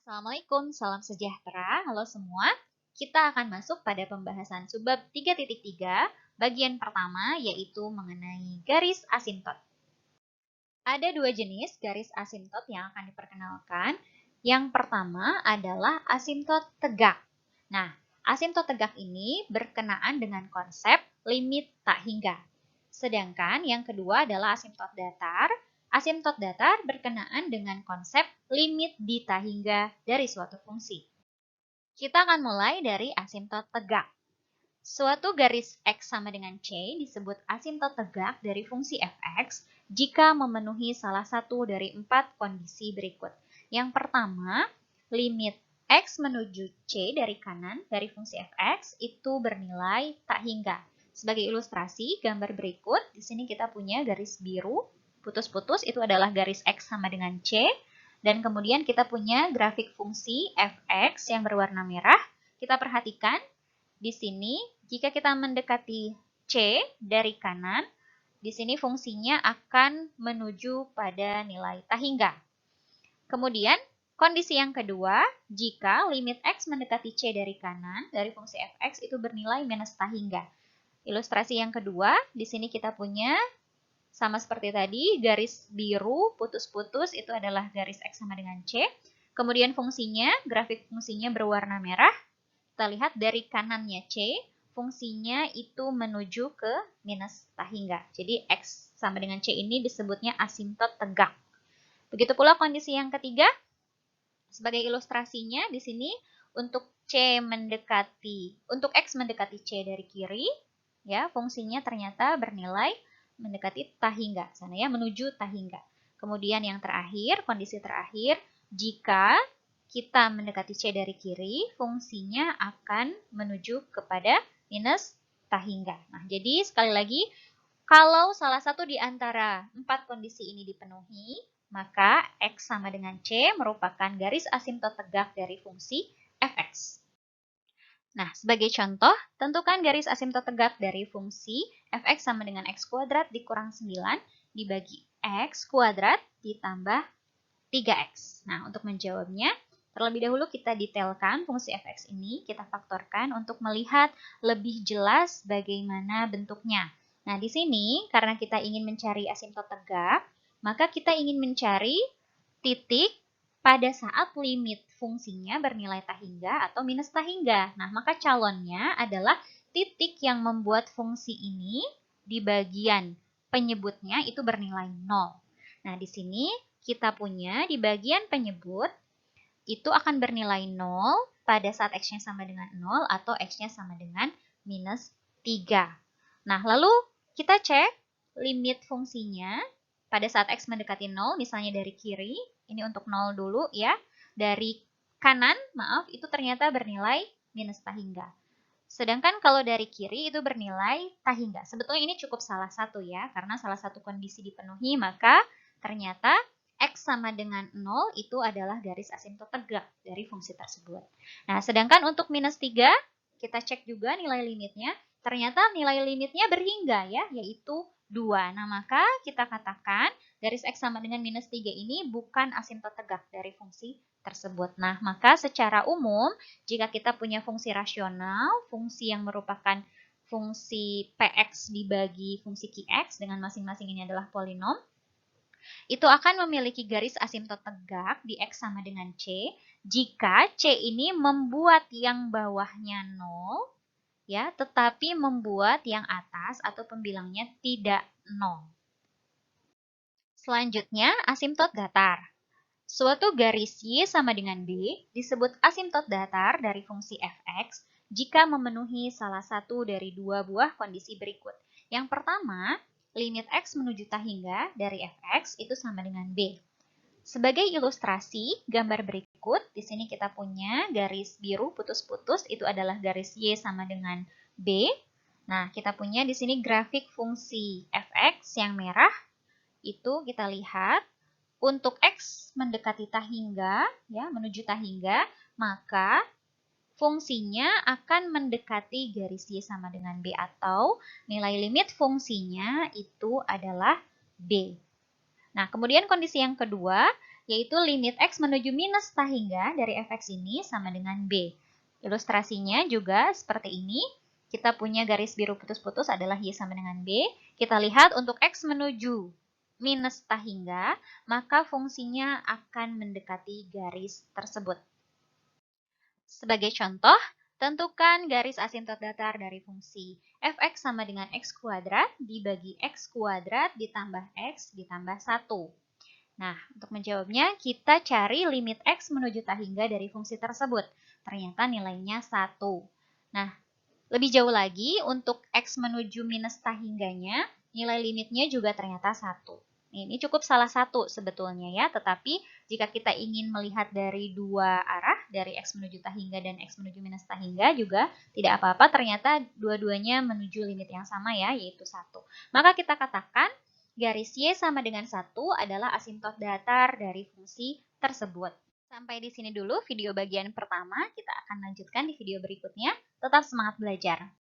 Assalamualaikum, salam sejahtera. Halo semua. Kita akan masuk pada pembahasan subbab 3.3, bagian pertama yaitu mengenai garis asimtot. Ada dua jenis garis asimtot yang akan diperkenalkan. Yang pertama adalah asimtot tegak. Nah, asimtot tegak ini berkenaan dengan konsep limit tak hingga. Sedangkan yang kedua adalah asimtot datar. Asimtot datar berkenaan dengan konsep limit di tak hingga dari suatu fungsi. Kita akan mulai dari asimtot tegak. Suatu garis X sama dengan C disebut asimtot tegak dari fungsi fx jika memenuhi salah satu dari 4 kondisi berikut. Yang pertama, limit X menuju C dari kanan dari fungsi fx itu bernilai tak hingga. Sebagai ilustrasi, gambar berikut, di sini kita punya garis biru, putus-putus itu adalah garis X sama dengan C, dan kemudian kita punya grafik fungsi fx yang berwarna merah. Kita perhatikan, di sini jika kita mendekati C dari kanan, di sini fungsinya akan menuju pada nilai tak hingga. Kemudian, kondisi yang kedua, jika limit X mendekati C dari kanan, dari fungsi fx itu bernilai minus tak hingga. Ilustrasi yang kedua, di sini kita punya sama seperti tadi, garis biru putus-putus itu adalah garis X sama dengan C. Kemudian fungsinya, grafik fungsinya berwarna merah. Kita lihat dari kanannya C, fungsinya itu menuju ke minus tak hingga. Jadi X sama dengan C ini disebutnya asimtot tegak. Begitu pula kondisi yang ketiga, sebagai ilustrasinya di sini untuk X mendekati C dari kiri, ya fungsinya ternyata bernilai mendekati tak hingga, sana ya menuju tak hingga. Kemudian yang terakhir, kondisi terakhir, jika kita mendekati C dari kiri, fungsinya akan menuju kepada minus tak hingga. Nah, jadi sekali lagi, kalau salah satu di antara 4 kondisi ini dipenuhi, maka X sama dengan C merupakan garis asimtot tegak dari fungsi fx. Nah, sebagai contoh, tentukan garis asimtot tegak dari fungsi fx sama dengan x kuadrat dikurang 9 dibagi x kuadrat ditambah 3x. Nah, untuk menjawabnya, terlebih dahulu kita detailkan fungsi fx ini, kita faktorkan untuk melihat lebih jelas bagaimana bentuknya. Nah, di sini karena kita ingin mencari asimtot tegak, maka kita ingin mencari titik pada saat limit fungsinya bernilai tak hingga atau minus tak hingga. Nah, maka calonnya adalah titik yang membuat fungsi ini di bagian penyebutnya itu bernilai 0. Nah, di sini kita punya di bagian penyebut itu akan bernilai 0 pada saat X-nya sama dengan 0 atau X-nya sama dengan minus 3. Nah, lalu kita cek limit fungsinya pada saat X mendekati 0, misalnya dari kiri, ini untuk 0 dulu ya, dari kanan, maaf, itu ternyata bernilai minus tak hingga. Sedangkan kalau dari kiri itu bernilai tak hingga. Sebetulnya ini cukup salah satu ya, karena salah satu kondisi dipenuhi, maka ternyata X sama dengan 0 itu adalah garis asimtot tegak dari fungsi tersebut. Nah, sedangkan untuk minus 3, kita cek juga nilai limitnya. Ternyata nilai limitnya berhingga ya, yaitu 2. Nah, maka kita katakan garis X sama dengan minus 3 ini bukan asimtot tegak dari fungsi tersebut. Nah, maka secara umum, jika kita punya fungsi rasional, fungsi yang merupakan fungsi Px dibagi fungsi Qx dengan masing-masing ini adalah polinom, itu akan memiliki garis asimtot tegak di X sama dengan C jika C ini membuat yang bawahnya 0, ya, tetapi membuat yang atas atau pembilangnya tidak 0. Selanjutnya, asimtot datar. Suatu garis Y sama dengan B disebut asimtot datar dari fungsi fx jika memenuhi salah satu dari dua buah kondisi berikut. Yang pertama, limit X menuju tak hingga dari fx itu sama dengan B. Sebagai ilustrasi, gambar berikut, di sini kita punya garis biru putus-putus, itu adalah garis Y sama dengan B. Nah, kita punya di sini grafik fungsi fx yang merah, itu kita lihat, untuk X mendekati tak hingga, ya, menuju tak hingga, maka fungsinya akan mendekati garis Y sama dengan B atau nilai limit fungsinya itu adalah B. Nah, kemudian kondisi yang kedua, yaitu limit X menuju minus tah hingga dari fx ini sama dengan B. Ilustrasinya juga seperti ini. Kita punya garis biru putus-putus adalah Y sama dengan B. Kita lihat untuk X menuju minus tah hingga, maka fungsinya akan mendekati garis tersebut. Sebagai contoh, tentukan garis asintot datar dari fungsi fx sama dengan x kuadrat dibagi x kuadrat ditambah x ditambah 1. Nah, untuk menjawabnya, kita cari limit x menuju tah hingga dari fungsi tersebut. Ternyata nilainya 1. Nah, lebih jauh lagi, untuk x menuju minus tah hingganya, nilai limitnya juga ternyata 1. Ini cukup salah satu sebetulnya ya, tetapi jika kita ingin melihat dari dua arah, dari x menuju tah hingga dan x menuju minus tah hingga juga tidak apa-apa, ternyata dua-duanya menuju limit yang sama ya, yaitu 1. Maka kita katakan garis Y sama dengan 1 adalah asintot datar dari fungsi tersebut. Sampai di sini dulu video bagian pertama, kita akan lanjutkan di video berikutnya. Tetap semangat belajar!